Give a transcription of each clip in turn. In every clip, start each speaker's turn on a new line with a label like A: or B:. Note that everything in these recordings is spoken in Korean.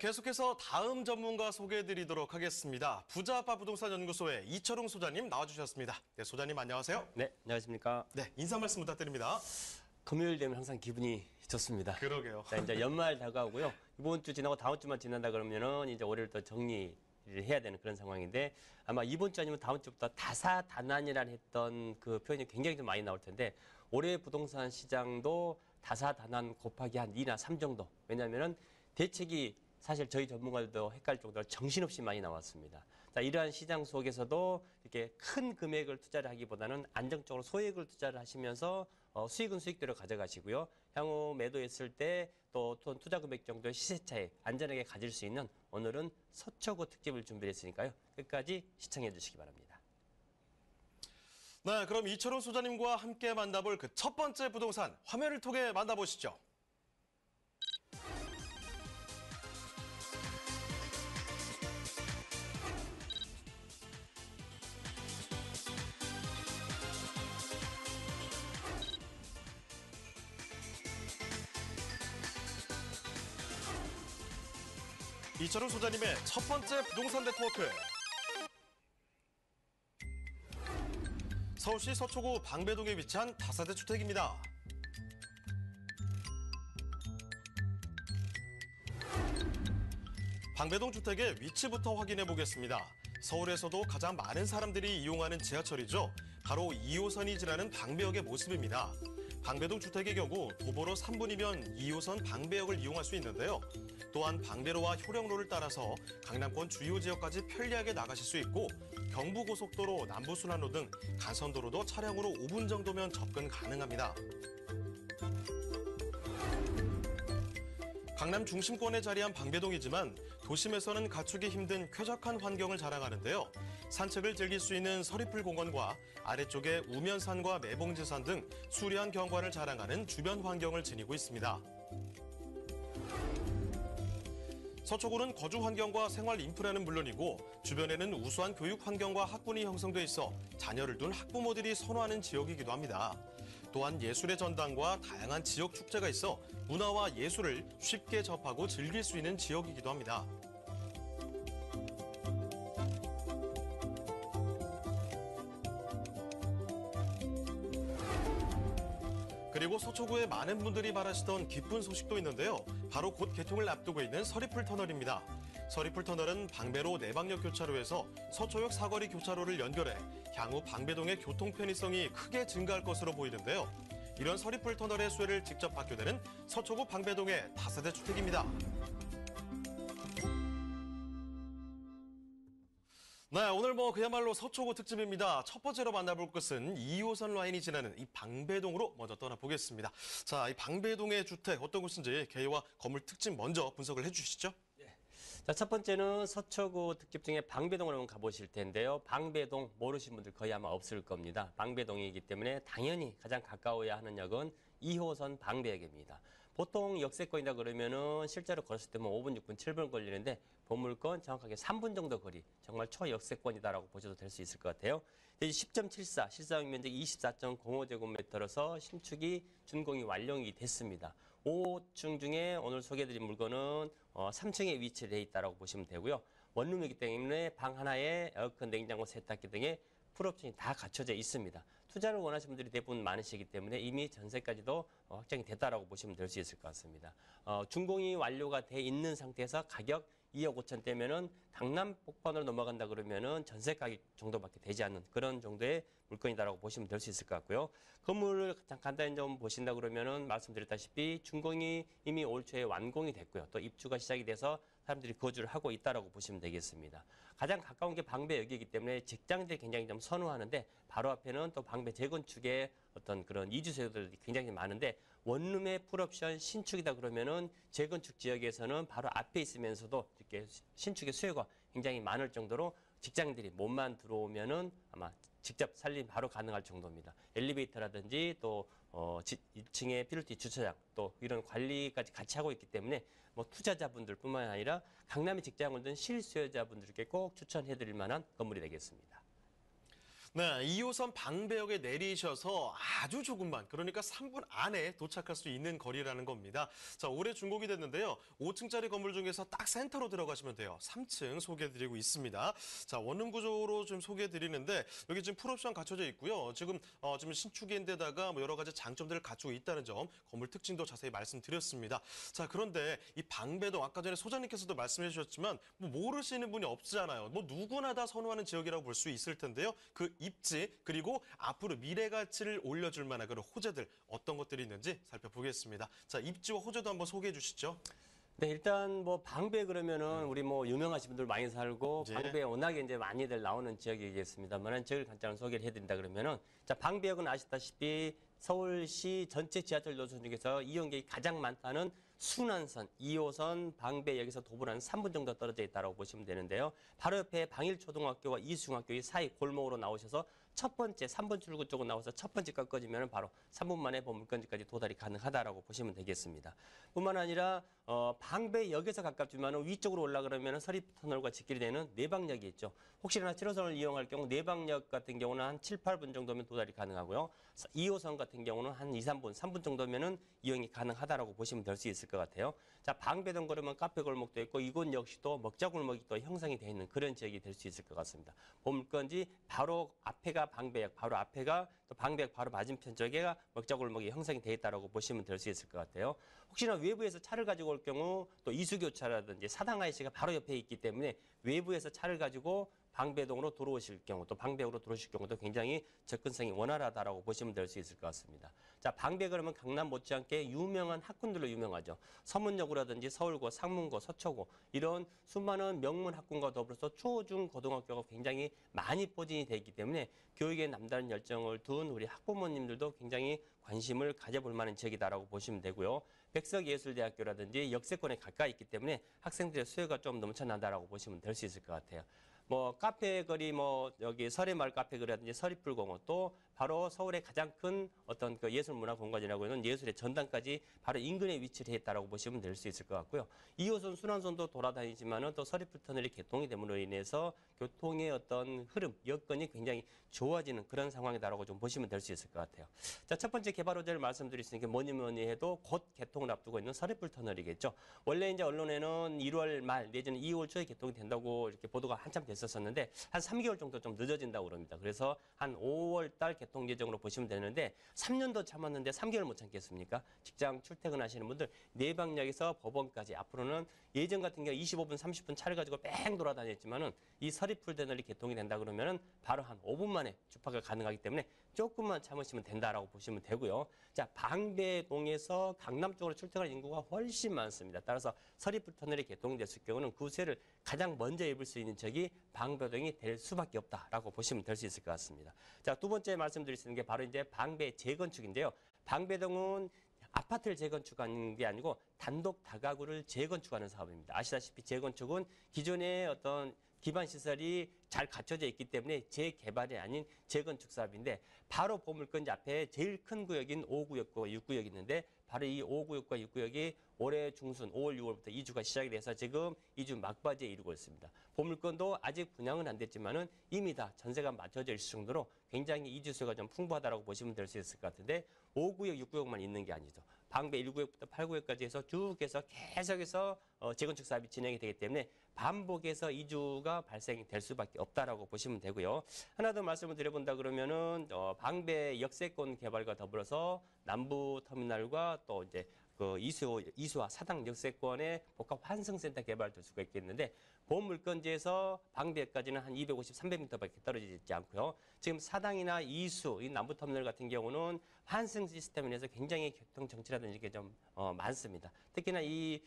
A: 계속해서 다음 전문가 소개해드리도록 하겠습니다. 부자아빠 부동산연구소의 이철웅 소장님 나와주셨습니다. 네, 소장님 안녕하세요.
B: 네, 안녕하십니까.
A: 네, 인사 말씀 부탁드립니다.
B: 금요일 되면 항상 기분이 좋습니다.
A: 그러게요.
B: 자, 이제 연말 다가오고요. 이번 주 지나고 다음 주만 지난다 그러면은 이제 올해를 또 정리를 해야 되는 그런 상황인데 아마 이번 주 아니면 다음 주부터 다사다난이라는 했던 그 표현이 굉장히 좀 많이 나올 텐데 올해 부동산 시장도 다사다난 곱하기 한 2나 3 정도. 왜냐하면은 대책이 사실 저희 전문가들도 헷갈릴 정도로 정신없이 많이 나왔습니다. 자, 이러한 시장 속에서도 이렇게 큰 금액을 투자를 하기보다는 안정적으로 소액을 투자를 하시면서 수익은 수익대로 가져가시고요. 향후 매도했을 때 또 투자 금액 정도의 시세 차익 안전하게 가질 수 있는 오늘은 서초구 특집을 준비했으니까요. 끝까지 시청해 주시기 바랍니다.
A: 네, 그럼 이철웅 소장님과 함께 만나볼 그 첫 번째 부동산 화면을 통해 만나보시죠. 이철웅 소장님의 첫 번째 부동산 네트워크. 서울시 서초구 방배동에 위치한 다세대 주택입니다. 방배동 주택의 위치부터 확인해 보겠습니다. 서울에서도 가장 많은 사람들이 이용하는 지하철이죠. 바로 2호선이 지나는 방배역의 모습입니다. 방배동 주택의 경우 도보로 3분이면 2호선 방배역을 이용할 수 있는데요. 또한 방배로와 효령로를 따라서 강남권 주요 지역까지 편리하게 나가실 수 있고 경부고속도로, 남부순환로 등 간선도로도 차량으로 5분 정도면 접근 가능합니다. 강남 중심권에 자리한 방배동이지만 도심에서는 갖추기 힘든 쾌적한 환경을 자랑하는데요. 산책을 즐길 수 있는 서리풀 공원과 아래쪽에 우면산과 매봉지산 등 수려한 경관을 자랑하는 주변 환경을 지니고 있습니다. 서초구는 거주 환경과 생활 인프라는 물론이고 주변에는 우수한 교육 환경과 학군이 형성돼 있어 자녀를 둔 학부모들이 선호하는 지역이기도 합니다. 또한 예술의 전당과 다양한 지역 축제가 있어 문화와 예술을 쉽게 접하고 즐길 수 있는 지역이기도 합니다. 그리고 서초구에 많은 분들이 바라시던 기쁜 소식도 있는데요. 바로 곧 개통을 앞두고 있는 서리풀 터널입니다. 서리풀 터널은 방배로 내방역 교차로에서 서초역 사거리 교차로를 연결해 향후 방배동의 교통 편의성이 크게 증가할 것으로 보이는데요. 이런 서리풀 터널의 수혜를 직접 받게 되는 서초구 방배동의 다세대 주택입니다. 네, 오늘 그야말로 서초구 특집입니다. 첫 번째로 만나볼 곳은 2호선 라인이 지나는 이 방배동으로 먼저 떠나보겠습니다. 자, 이 방배동의 주택 어떤 곳인지 개요와 건물 특징 먼저 분석을 해주시죠.
B: 자, 첫 번째는 서초구 특집 중에 방배동으로 한번 가보실 텐데요. 방배동 모르시는 분들 거의 아마 없을 겁니다. 방배동이기 때문에 당연히 가장 가까워야 하는 역은 2호선 방배역입니다. 보통 역세권이다 그러면은 실제로 걸었을 때면 5분, 6분, 7분 걸리는데 보물권 정확하게 3분 정도 거리, 정말 초역세권이다라고 보셔도 될 수 있을 것 같아요. 10.74, 실사용 면적 24.05제곱미터로서 신축이 준공이 완료이 됐습니다. 5층 중에 오늘 소개해드린 물건은 3층에 위치되어 있다고 보시면 되고요. 원룸이기 때문에 방 하나에 에어컨, 냉장고, 세탁기 등의 풀옵션이 다 갖춰져 있습니다. 투자를 원하시는 분들이 대부분 많으시기 때문에 이미 전세까지도 확정이 됐다라고 보시면 될 수 있을 것 같습니다. 준공이 완료가 돼 있는 상태에서 가격 2억 5천대면은 강남 복판으로 넘어간다 그러면은 전세 가격 정도밖에 되지 않는 그런 정도의 물건이다라고 보시면 될 수 있을 것 같고요. 건물을 간단히 좀 보신다 그러면은 말씀드렸다시피 준공이 이미 올 초에 완공이 됐고요. 또 입주가 시작이 돼서 사람들이 거주를 하고 있다라고 보시면 되겠습니다. 가장 가까운 게 방배역이기 때문에 직장들이 굉장히 좀 선호하는데 바로 앞에는 또 방배 재건축의 어떤 그런 이주세들이 굉장히 많은데 원룸의 풀옵션 신축이다 그러면은 재건축 지역에서는 바로 앞에 있으면서도 이렇게 신축의 수요가 굉장히 많을 정도로 직장인들이 몸만 들어오면은 아마 직접 살림 바로 가능할 정도입니다. 엘리베이터라든지 또 2층에 필요티 주차장 또 이런 관리까지 같이 하고 있기 때문에 투자자분들뿐만 아니라 강남에 직장을 둔 실수요자분들께 꼭 추천해드릴 만한 건물이 되겠습니다.
A: 네, 2호선 방배역에 내리셔서 아주 조금만, 그러니까 3분 안에 도착할 수 있는 거리라는 겁니다. 자, 올해 준공이 됐는데요. 5층짜리 건물 중에서 딱 센터로 들어가시면 돼요. 3층 소개해드리고 있습니다. 자, 원룸 구조로 좀 소개해드리는데 여기 지금 풀옵션 갖춰져 있고요. 지금 신축인데다가 뭐 여러 가지 장점들을 갖추고 있다는 점, 건물 특징도 자세히 말씀드렸습니다. 자, 그런데 이 방배동 아까 전에 소장님께서도 말씀해 주셨지만 뭐 모르시는 분이 없잖아요. 뭐 누구나 다 선호하는 지역이라고 볼 수 있을 텐데요. 그 입지 그리고 앞으로 미래 가치를 올려줄 만한 그런 호재들 어떤 것들이 있는지 살펴보겠습니다. 자, 입지와 호재도 한번 소개해 주시죠.
B: 네, 일단 뭐 방배 그러면은 우리 뭐 유명하신 분들 많이 살고
A: 네.
B: 방배 워낙에 이제 많이들 나오는 지역이겠습니다만은 지역을 간단히 소개를 해드린다 그러면은 자, 방배역은 아시다시피 서울시 전체 지하철 노선 중에서 이용객이 가장 많다는 순환선 2호선 방배역에서 도보로 한 3분 정도 떨어져 있다고 보시면 되는데요. 바로 옆에 방일초등학교와 이수중학교 이 사이 골목으로 나오셔서 첫 번째 3번 출구 쪽으로 나와서 첫 번째 꺾어지면 바로 3분 만에 보물건지까지 도달이 가능하다라고 보시면 되겠습니다. 뿐만 아니라 방배역에서 가깝지만 위쪽으로 올라가려면 서리터널과 직결이 되는 내방역이 있죠. 혹시나 7호선을 이용할 경우 내방역 같은 경우는 한 7, 8분 정도면 도달이 가능하고요. 2호선 같은 경우는 한 2, 3분, 3분 정도면은 이용이 가능하다라고 보시면 될 수 있을 것 같아요. 자, 방배동 그러면 카페 골목도 있고 이곳 역시도 먹자 골목이 또 형성이 되어 있는 그런 지역이 될 수 있을 것 같습니다. 보물건지 바로 앞에가 방배역, 바로 앞에가 또 방배역 바로 맞은편 쪽에가 먹자 골목이 형성이 되어 있다라고 보시면 될 수 있을 것 같아요. 혹시나 외부에서 차를 가지고 올 경우 또 이수교차라든지 사당 IC가 바로 옆에 있기 때문에 외부에서 차를 가지고 방배동으로 들어오실 경우 또 방배역으로 들어오실 경우도 굉장히 접근성이 원활하다라고 보시면 될 수 있을 것 같습니다. 자, 방배 그러면 강남 못지않게 유명한 학군들로 유명하죠. 서문여고라든지 서울고, 상문고, 서초고 이런 수많은 명문 학군과 더불어서 초중 고등학교가 굉장히 많이 포진이 되어 있기 때문에 교육에 남다른 열정을 둔 우리 학부모님들도 굉장히 관심을 가져볼 만한 지역이다라고 보시면 되고요. 백석예술대학교라든지 역세권에 가까이 있기 때문에 학생들의 수요가 좀 넘쳐난다라고 보시면 될 수 있을 것 같아요. 뭐 카페 거리 뭐 여기 설해마을 카페 거리라든지 서리풀공원 또 바로 서울의 가장 큰 어떤 그 예술문화공간이라고 하는 예술의 전당까지 바로 인근에 위치를 했다라고 보시면 될 수 있을 것 같고요. 2호선 순환선도 돌아다니지만은 또 서리풀 터널이 개통이 됨으로 인해서 교통의 어떤 흐름, 여건이 굉장히 좋아지는 그런 상황이다라고 좀 보시면 될 수 있을 것 같아요. 자, 첫 번째 개발 호재를 말씀드릴 수 있는 게 뭐니 해도 곧 개통을 앞두고 있는 서리풀 터널이겠죠. 원래 이제 언론에는 1월 말 내지는 2월 초에 개통이 된다고 이렇게 보도가 한참 됐었었는데 한 3개월 정도 좀 늦어진다고 그럽니다. 그래서 한 5월 달 개통 예정으로 보시면 되는데 3년 더 참았는데 3개월 못 참겠습니까? 직장 출퇴근하시는 분들 내방역에서 법원까지 앞으로는 예전 같은 경우 25분, 30분 차를 가지고 뺑 돌아다녔지만은 이 서리풀 터널이 개통이 된다 그러면은 바로 한 5분 만에 주파가 가능하기 때문에 조금만 참으시면 된다라고 보시면 되고요. 자, 방배동에서 강남 쪽으로 출퇴근하는 인구가 훨씬 많습니다. 따라서 서리풀 터널이 개통됐을 경우는 그 세를 가장 먼저 입을 수 있는 지역이 방배동이 될 수밖에 없다라고 보시면 될 수 있을 것 같습니다. 자, 두 번째 말씀드릴 수 있는 게 바로 이제 방배 재건축인데요. 방배동은 아파트를 재건축하는 게 아니고 단독 다가구를 재건축하는 사업입니다. 아시다시피 재건축은 기존의 어떤 기반 시설이 잘 갖춰져 있기 때문에 재개발이 아닌 재건축 사업인데 바로 보물건지 앞에 제일 큰 구역인 5구역과 6구역이 있는데 바로 이 5구역과 6구역이 올해 중순 5월, 6월부터 이주가 시작이 돼서 지금 이주 막바지에 이르고 있습니다. 보물건도 아직 분양은 안 됐지만은 이미 다 전세가 맞춰져 있을 정도로 굉장히 이주수가 좀 풍부하다고 보시면 될 수 있을 것 같은데 5구역, 6구역만 있는 게 아니죠. 방배 1구역부터 8구역까지 해서 쭉 해서 계속해서 재건축 사업이 진행이 되기 때문에 반복해서 이주가 발생이 될 수밖에 없다라고 보시면 되고요. 하나 더 말씀을 드려본다 그러면은 방배 역세권 개발과 더불어서 남부 터미널과 또 이제 그 이수와 사당 역세권의 복합 환승센터 개발될 수가 있겠는데 보물건지에서 방배까지는 한 250, 300m밖에 떨어지지 있지 않고요. 지금 사당이나 이수, 이 남부터미널 같은 경우는 환승 시스템에 대해서 굉장히 교통 정체라든지 이게 좀 많습니다. 특히나 이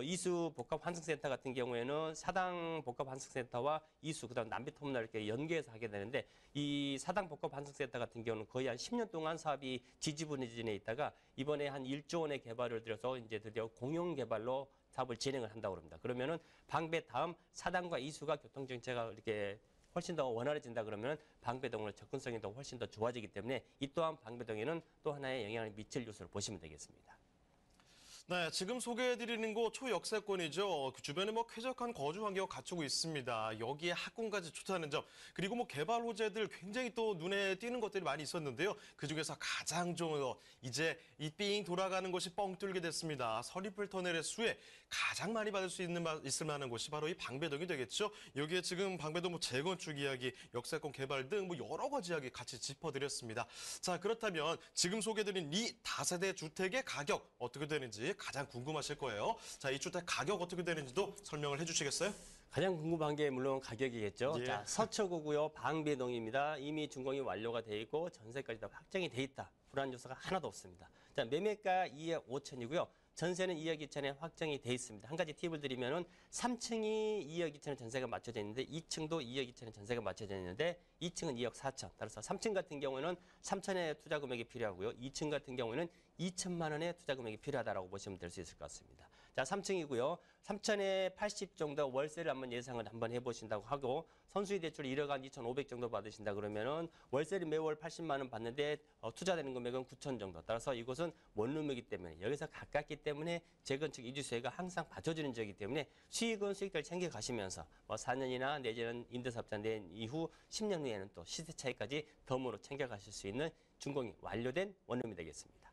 B: 이수 복합 환승센터 같은 경우에는 사당 복합 환승센터와 이수 그다음 남부터미널 이렇게 연계해서 하게 되는데 이 사당 복합 환승센터 같은 경우는 거의 한 10년 동안 사업이 지지부진해 있다가 이번에 한 1조 원의 개발을 들여서 이제 드디어 공영 개발로 사업을 진행을 한다고 합니다. 그러면은 방배 다음 사당과 이수가 교통 정체가 이렇게 훨씬 더 원활해진다 그러면 방배동으로 접근성이 더 훨씬 더 좋아지기 때문에 이 또한 방배동에는 또 하나의 영향을 미칠 요소를 보시면 되겠습니다.
A: 네, 지금 소개해드리는 곳 초역세권이죠. 그 주변에 쾌적한 거주 환경을 갖추고 있습니다. 여기에 학군까지 좋다는 점, 그리고 개발 호재들 굉장히 또 눈에 띄는 것들이 많이 있었는데요. 그 중에서 가장 좋은 것, 이제 이 삥 돌아가는 곳이 뻥 뚫게 됐습니다. 서리풀 터널의 수혜 가장 많이 받을 수 있을 만한 곳이 바로 이 방배동이 되겠죠. 여기에 지금 방배동 재건축 이야기, 역세권 개발 등 여러 가지 이야기 같이 짚어드렸습니다. 자, 그렇다면 지금 소개해드린 이 다세대 주택의 가격 어떻게 되는지 가장 궁금하실 거예요. 자, 이 주택 가격 어떻게 되는지도 설명을 해주시겠어요?
B: 가장 궁금한 게 물론 가격이겠죠.
A: 예.
B: 자, 서초구고요. 방배동입니다. 이미 준공이 완료가 돼 있고 전세까지 다 확정이 돼 있다. 불안 요소가 하나도 없습니다. 자, 매매가 2억 5천이고요. 전세는 2억 2천에 확정이 돼 있습니다. 한 가지 팁을 드리면은 3층이 2억 2천에 전세가 맞춰져 있는데 2층도 2억 2천에 전세가 맞춰져 있는데 2층은 2억 4천. 따라서 3층 같은 경우에는 3천의 투자 금액이 필요하고요. 2층 같은 경우에는 2천만 원의 투자 금액이 필요하다라고 보시면 될 수 있을 것 같습니다. 자, 3층이고요. 3천에 80 정도 월세를 예상을 한번 해보신다고 하고 선수의 대출 1억 한 2,500 정도 받으신다 그러면은 월세를 매월 80만 원 받는데 투자되는 금액은 9천 정도. 따라서 이곳은 원룸이기 때문에 여기서 가깝기 때문에 재건축 이주세가 항상 받쳐주는 지역이기 때문에 수익은 수익들 챙겨 가시면서 4년이나 내지는 임대사업자 낸 이후 10년 후에는 또 시세 차익까지 덤으로 챙겨 가실 수 있는 준공이 완료된 원룸이 되겠습니다.